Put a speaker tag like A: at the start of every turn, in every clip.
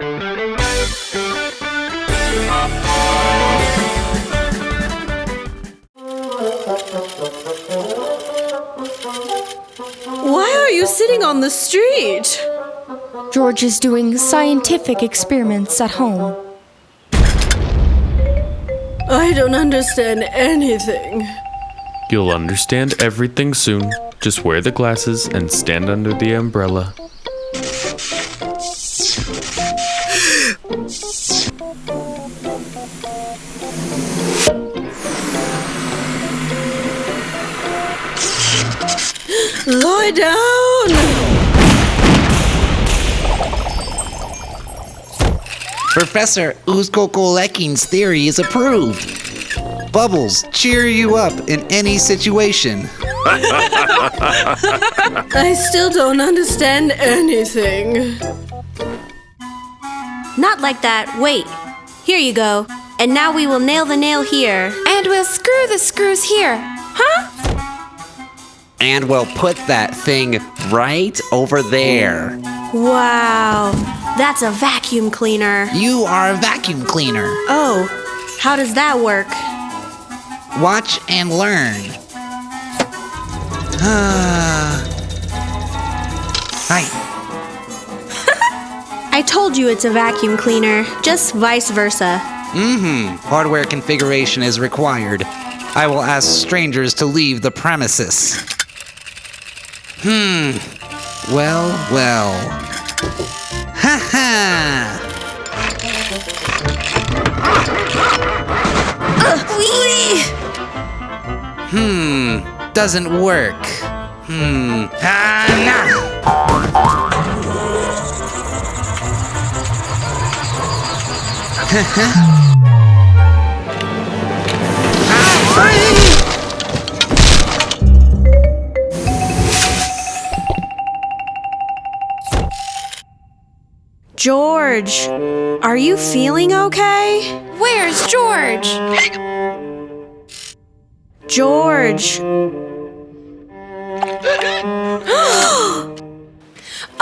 A: Why are you sitting on the street?
B: George is doing scientific experiments at home.
A: I don't understand anything.
C: You'll understand everything soon. Just wear the glasses and stand under the umbrella.
A: Lie down!
D: Professor Uzkokoleking's theory is approved. Bubbles cheer you up in any situation.
A: I still don't understand anything.
E: Not like that. Wait. Here you go. And now we will nail the nail here.
B: And we'll screw the screws here.
E: Huh?
D: And we'll put that thing right over there.
E: Wow. That's a vacuum cleaner.
D: You are a vacuum cleaner.
E: Oh, how does that work?
D: Watch and learn. Hi.
E: I told you it's a vacuum cleaner, just vice versa.
D: Hardware configuration is required. I will ask strangers to leave the premises. Well. Ha ha! Doesn't work.
E: George, are you feeling okay?
B: Where's George?
E: George.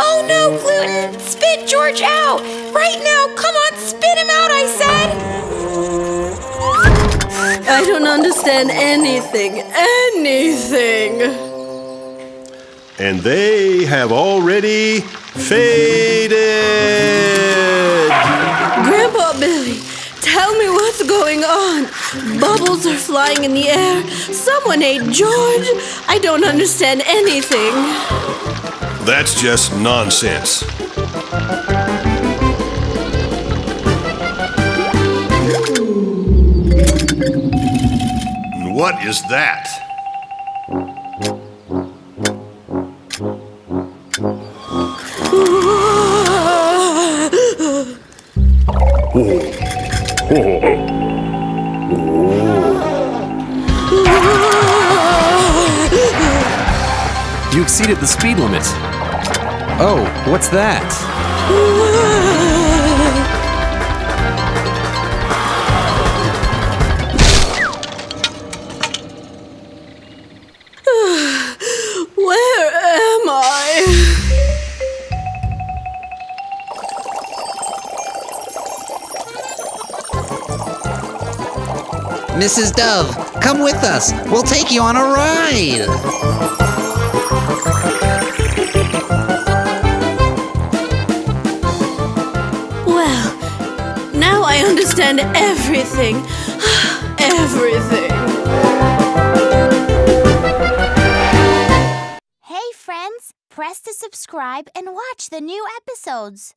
B: Oh no, Gluten! Spit George out! Right now! Come on, spit him out, I said!
A: I don't understand anything.
F: And they have already faded.
A: Grandpa Billy, tell me what's going on. Bubbles are flying in the air. Someone ate George. I don't understand anything.
F: That's just nonsense. What is that?
G: You exceeded the speed limit. Oh, what's that?
A: Where am I?
D: Mrs. Dove, come with us. We'll take you on a ride.
A: Well, now I understand everything. Everything.
H: Hey friends, press to subscribe and watch the new episodes.